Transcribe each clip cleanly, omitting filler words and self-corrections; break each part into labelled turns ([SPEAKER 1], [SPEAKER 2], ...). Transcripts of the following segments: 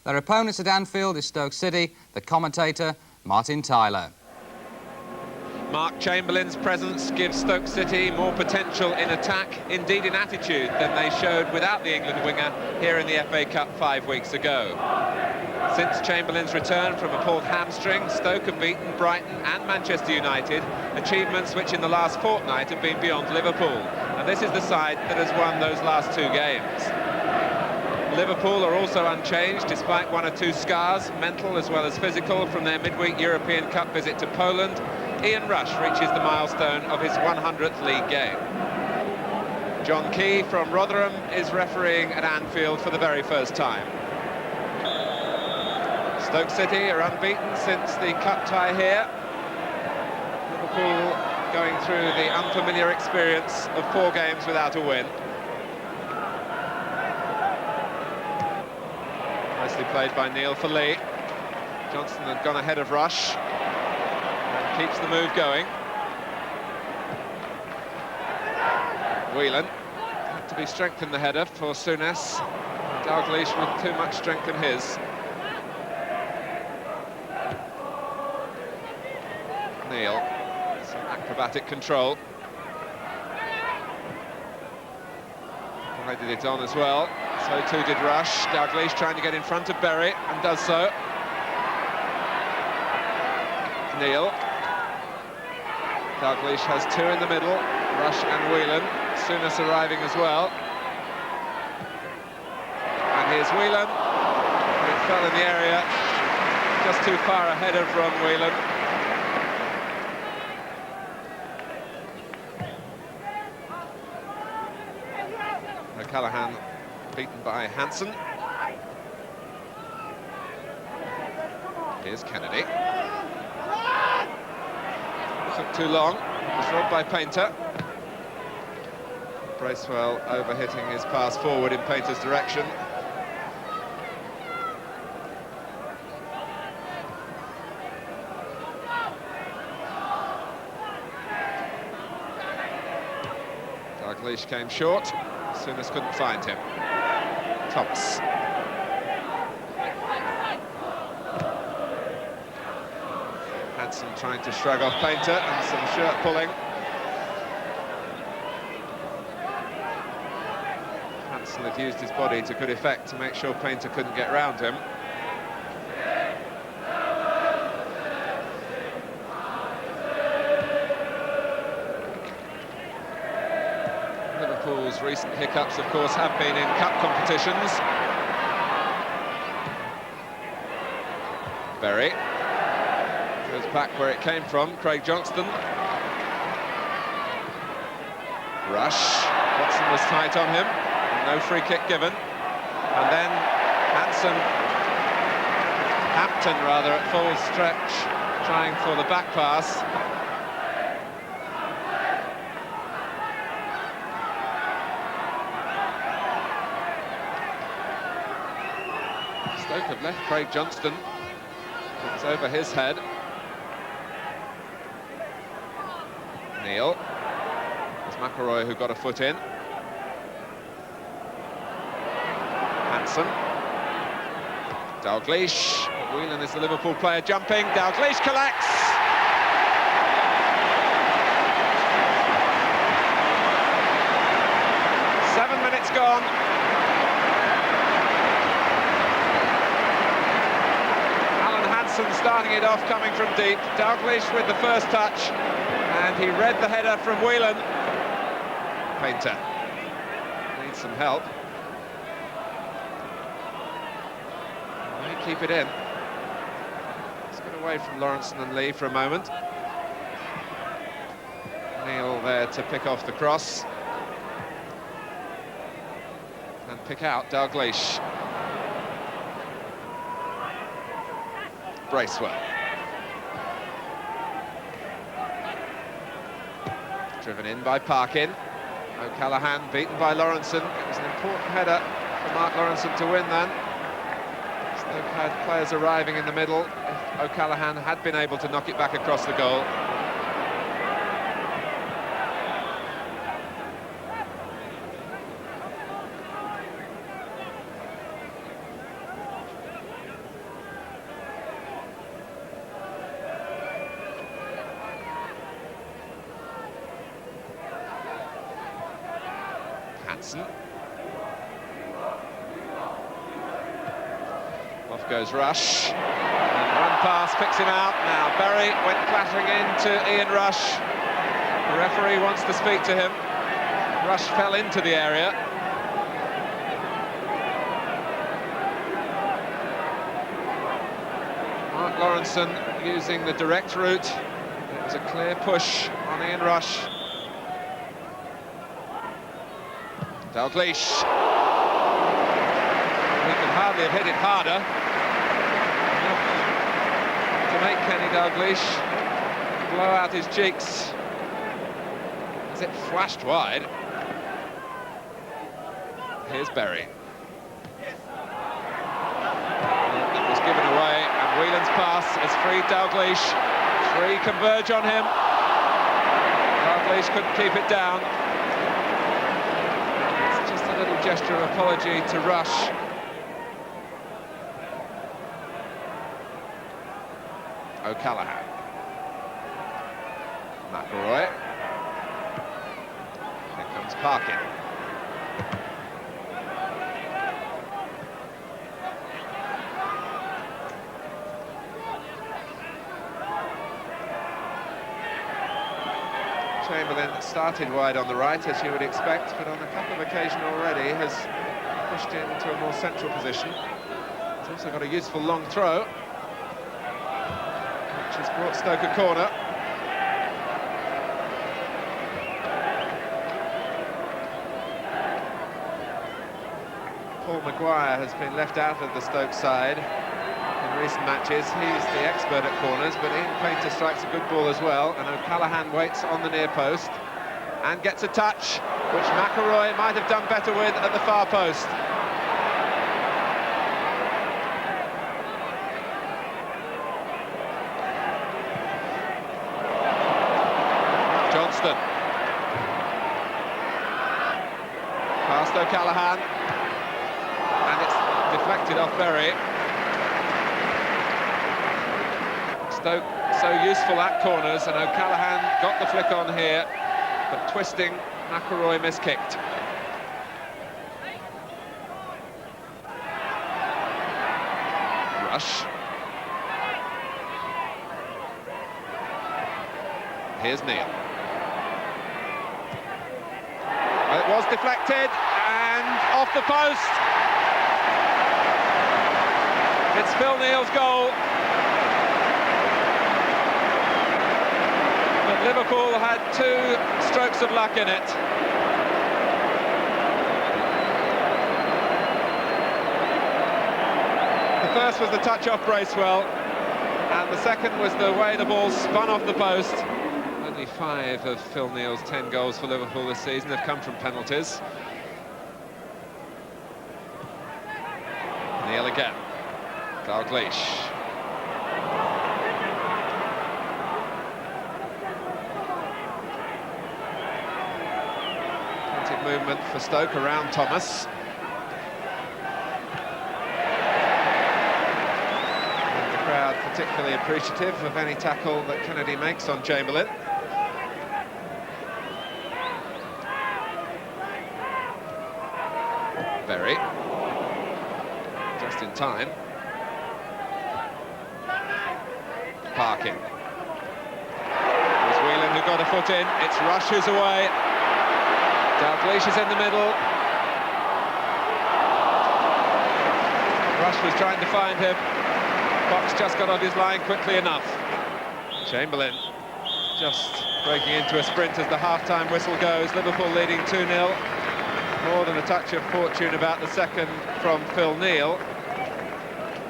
[SPEAKER 1] Their opponents at Anfield is Stoke City, the commentator, Martin Tyler.
[SPEAKER 2] Mark Chamberlain's presence gives Stoke City more potential in attack, indeed in attitude, than they showed without the England winger here in the FA Cup 5 weeks ago. Since Chamberlain's return from a pulled hamstring, Stoke have beaten Brighton and Manchester United, achievements which in the last fortnight have been beyond Liverpool. And this is the side that has won those last 2 games. Liverpool are also unchanged, despite 1 or 2 scars, mental as well as physical, from their midweek European Cup visit to Poland. Ian Rush reaches the milestone of his 100th league game. John Key from Rotherham is refereeing at Anfield for the very first time. Stoke City are unbeaten since the cup tie here. Liverpool going through the unfamiliar experience of 4 games without a win. Nicely played by Neil for Lee. Johnson had gone ahead of Rush. Keeps the move going. Whelan had to be strengthened, the header for Souness. Dalglish with too much strength in his. Neil, some acrobatic control. Guided it on as well. So too did Rush. Dalglish trying to get in front of Berry and does so. Neil. Dalglish has 2 in the middle, Rush and Whelan. Souness arriving as well. And here's Whelan. It fell in the area, just too far ahead of Ron Whelan. O'Callaghan beaten by Hansen. Here's Kennedy. Took too long, was robbed by Painter. Bracewell overhitting his pass forward in Painter's direction. Dalglish came short, Souness couldn't find him. Thomas. Hansen trying to shrug off Painter and some shirt pulling. Hansen had used his body to good effect to make sure Painter couldn't get round him. Liverpool's recent hiccups, of course, have been in cup competitions. Berry goes back where it came from. Craig Johnston. Rush. Watson was tight on him. No free kick given. And then Hampton rather, at full stretch, trying for the back pass. Stoke have left Craig Johnston. It's over his head. Neil. It's McElroy who got a foot in. Hansen. Dalglish. Whelan is the Liverpool player jumping. Dalglish collects. Seven minutes gone. Alan Hansen starting it off, coming from deep. Dalglish with the first touch. And he read the header from Whelan. Painter needs some help. May keep it in. Let's get away from Lawrenson and Lee for a moment. Neil there to pick off the cross. And pick out Dalglish. Bracewell. Driven in by Parkin. O'Callaghan beaten by Lawrenson. It was an important header for Mark Lawrenson to win then. Stoke had players arriving in the middle. If O'Callaghan had been able to knock it back across the goal. Johnson. Off goes Rush. And one pass picks him out. Now Berry went clattering into Ian Rush. The referee wants to speak to him. Rush fell into the area. Mark Lawrenson using the direct route. It was a clear push on Ian Rush. Dalglish. He could hardly have hit it harder. To make Kenny Dalglish blow out his cheeks as it flashed wide. Here's Berry. It was given away, and Whelan's pass has freed Dalglish. Three converge on him. Dalglish couldn't keep it down. It's just a little gesture of apology to Rush. O'Callaghan. McElroy. Here comes Parkin. Chamberlain started wide on the right, as you would expect, but on a couple of occasions already has pushed into a more central position. He's also got a useful long throw, which has brought Stoke a corner. Paul Maguire has been left out of the Stoke side in recent matches. He's the expert at corners, but Ian Painter strikes a good ball as well, and O'Callaghan waits on the near post and gets a touch, which McElroy might have done better with at the far post. Johnston. Past O'Callaghan. And it's deflected off Berry. Stoke so useful at corners, and O'Callaghan got the flick on here, but twisting, McElroy miskicked. Rush. Here's Neil. Well, it was deflected, and off the post. It's Phil Neal's goal. But Liverpool had two strokes of luck in it. The first was the touch off Bracewell, and the second was the way the ball spun off the post. Only 5 of Phil Neal's 10 goals for Liverpool this season have come from penalties. Neil again. Dalglish. Plenty of movement for Stoke around Thomas. And the crowd particularly appreciative of any tackle that Kennedy makes on Chamberlain. Berry. Just in time. Parkin. It was Whelan who got a foot in. It's Rush who's away. Dalglish is in the middle. Rush was trying to find him. Fox just got on his line quickly enough. Chamberlain just breaking into a sprint as the half-time whistle goes. Liverpool leading 2-0. More than a touch of fortune about the second from Phil Neal.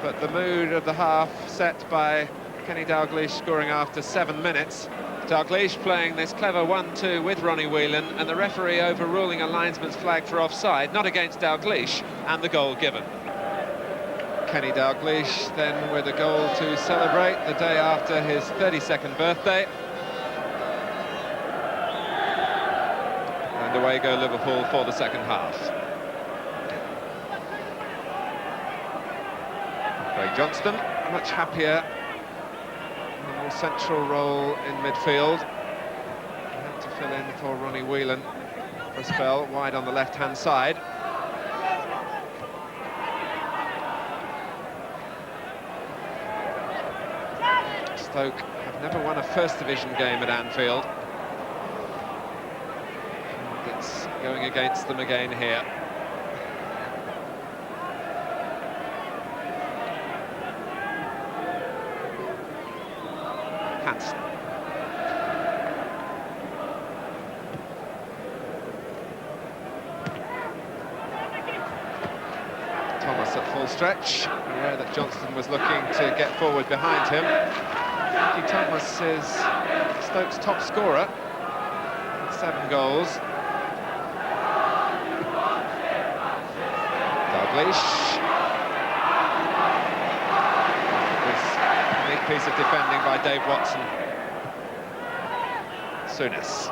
[SPEAKER 2] But the mood of the half set by Kenny Dalglish scoring after 7 minutes. Dalglish playing this clever 1-2 with Ronnie Whelan, and the referee overruling a linesman's flag for offside, not against Dalglish, and the goal given. Kenny Dalglish then with a goal to celebrate the day after his 32nd birthday. And away go Liverpool for the second half. Craig Johnston, much happier, a more central role in midfield. Had to fill in for Ronnie Whelan for a spell, wide on the left-hand side. Stoke have never won a First Division game at Anfield. And it's going against them again here. Hansen. Thomas at full stretch, aware that Johnston was looking to get forward behind him. Ricky Thomas is Stoke's top scorer with 7 goals. Dalglish. This neat piece of defending by Dave Watson. Souness.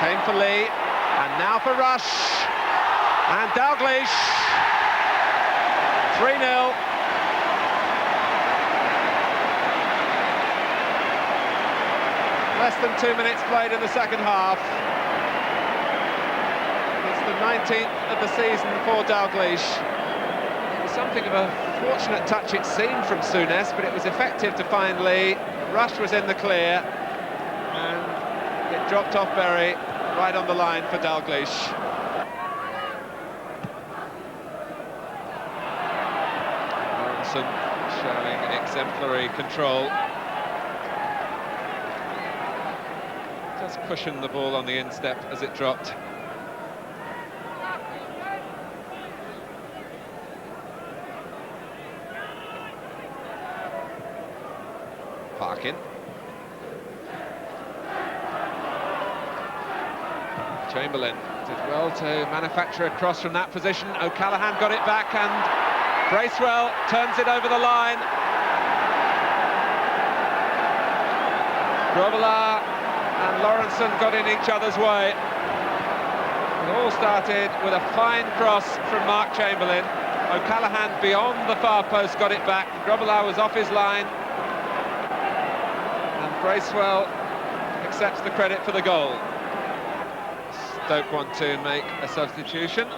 [SPEAKER 2] Came for Lee, and now for Rush. And Dalglish. 3-0. Less than 2 minutes played in the second half. It's the 19th of the season for Dalglish. It was something of a fortunate touch, it seemed, from Souness, but it was effective to find Lee. Rush was in the clear, and it dropped off Berry right on the line for Dalglish. Lawrenson showing exemplary control. Just cushioned the ball on the instep as it dropped. Parkin. Chamberlain did well to manufacture a cross from that position. O'Callaghan got it back, and Bracewell turns it over the line. Grobbelaar and Lawrenson got in each other's way. It all started with a fine cross from Mark Chamberlain. O'Callaghan beyond the far post got it back. Grobbelaar was off his line, and Bracewell accepts the credit for the goal. Stoke want to make a substitution.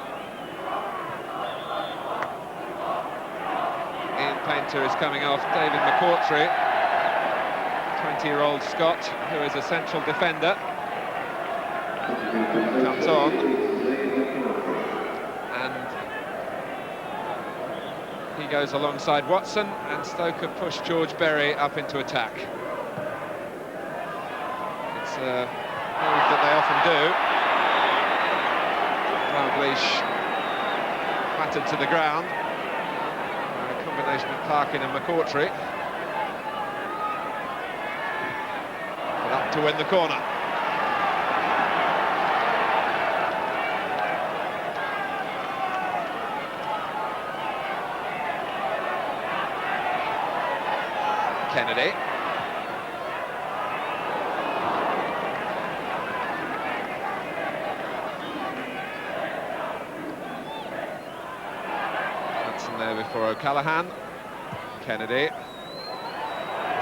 [SPEAKER 2] Ian Painter is coming off. David McCourtry, 20-year-old Scot, who is a central defender, comes on, and he goes alongside Watson, and Stoke have pushed George Berry up into attack. It's a move that they often do. Dalglish battered to the ground. A combination of Parkin and McCourtry. But up to win the corner. Kennedy. There before O'Callaghan. Kennedy.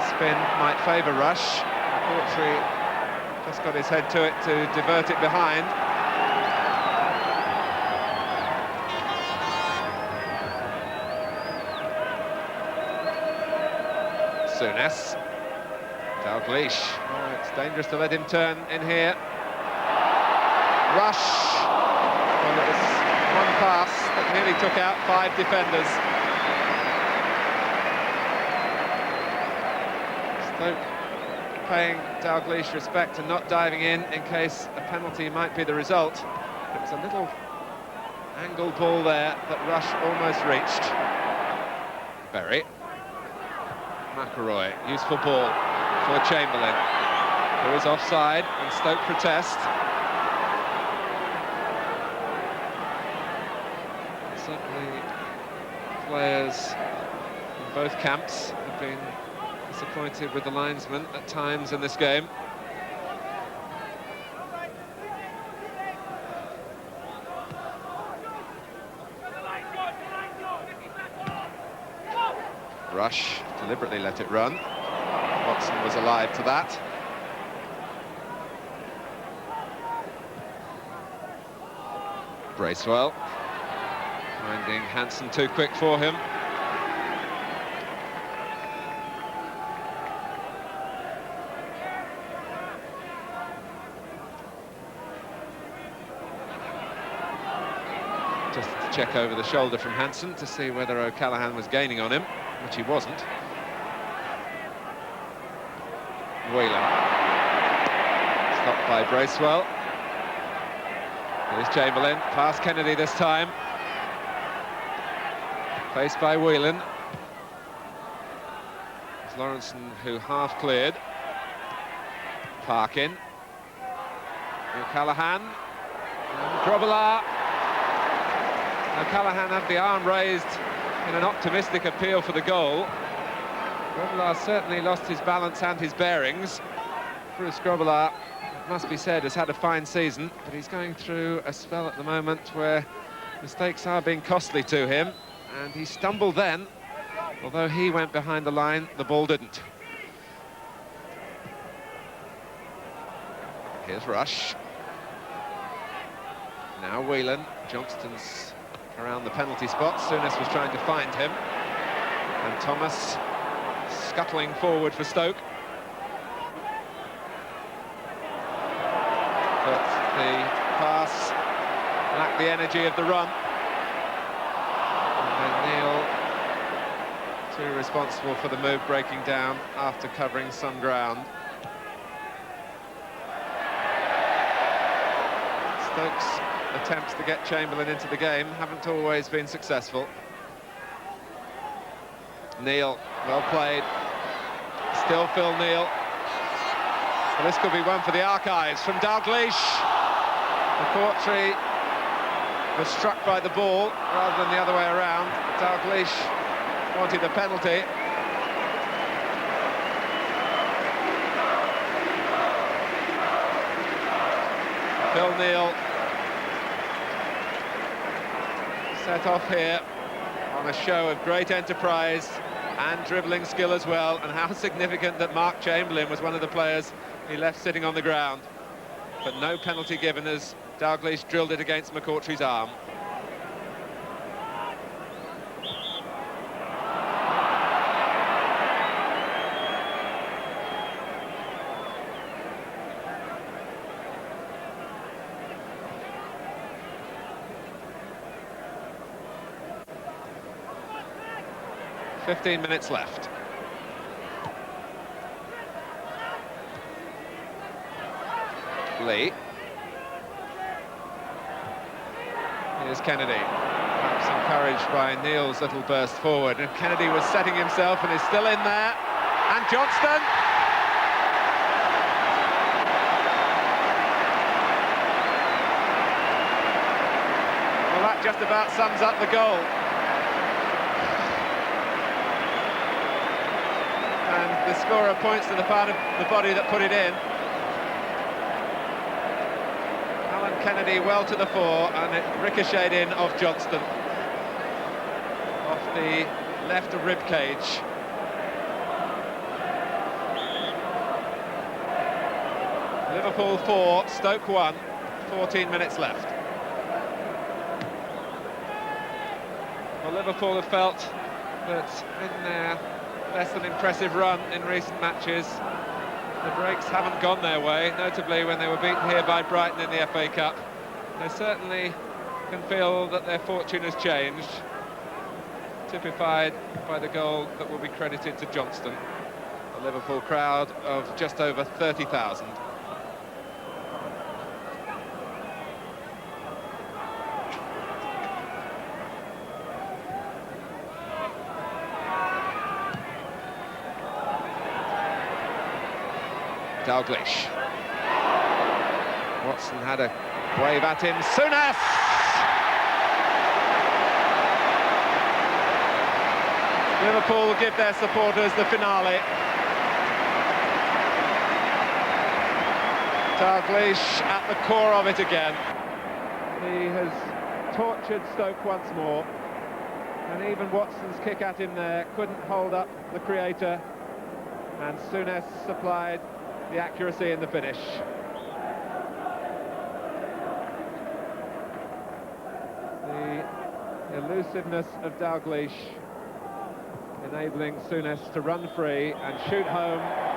[SPEAKER 2] Spin might favour Rush. McCourtry just got his head to it to divert it behind. Souness. Dalglish. Oh, it's dangerous to let him turn in here. Rush. Well, it was one pass that nearly took out 5 defenders. Stoke paying Dalglish respect and not diving in case a penalty might be the result. It was a little angled ball there that Rush almost reached. Berry. McElroy, useful ball for Chamberlain, who is offside, and Stoke protest. Certainly players in both camps have been disappointed with the linesman at times in this game. Rush deliberately let it run. Watson was alive to that. Bracewell finding Hansen too quick for him. Just to check over the shoulder from Hansen to see whether O'Callaghan was gaining on him, which he wasn't. Whelan. Stopped by Bracewell. Here's Chamberlain, past Kennedy this time. Faced by Whelan. It's Lawrenson who half cleared. Parkin. O'Callaghan. Grobbelaar. O'Callaghan had the arm raised in an optimistic appeal for the goal. Grobbelaar certainly lost his balance and his bearings. Bruce Grobbelaar, it must be said, has had a fine season, but he's going through a spell at the moment where mistakes are being costly to him, and he stumbled then. Although he went behind the line, the ball didn't. Here's Rush. Now Whelan. Johnston's around the penalty spot. Souness was trying to find him. And Thomas scuttling forward for Stoke. But the pass lacked the energy of the run. And then Neil, too responsible for the move breaking down after covering some ground. Stoke's attempts to get Chamberlain into the game haven't always been successful. Neil, well played. Still Phil Neal. So this could be one for the archives from Dalglish. McCourtry was struck by the ball rather than the other way around. Dalglish wanted a penalty. Phil Neal set off here on a show of great enterprise and dribbling skill as well, and how significant that Mark Chamberlain was one of the players he left sitting on the ground. But no penalty given as Dalglish drilled it against McCourtry's arm. "15 minutes left. Lee. Here's Kennedy. Perhaps encouraged by Neil's little burst forward. And Kennedy was setting himself and is still in there. And Johnston. Well, that just about sums up the goal. And the scorer points to the part of the body that put it in. Alan Kennedy well to the fore, and it ricocheted in off Johnston. Off the left rib cage. Liverpool 4, Stoke 1, 14 minutes left. Well, Liverpool have felt that in their less than impressive run in recent matches, the breaks haven't gone their way, notably when they were beaten here by Brighton in the FA Cup. They certainly can feel that their fortune has changed, typified by the goal that will be credited to Johnston. A Liverpool crowd of just over 30,000. Dalglish. Watson had a wave at him. Souness! Liverpool will give their supporters the finale. Dalglish at the core of it again. He has tortured Stoke once more. And even Watson's kick at him there couldn't hold up the creator. And Souness supplied the accuracy in the finish. elusiveness of Dalglish enabling Souness to run free and shoot home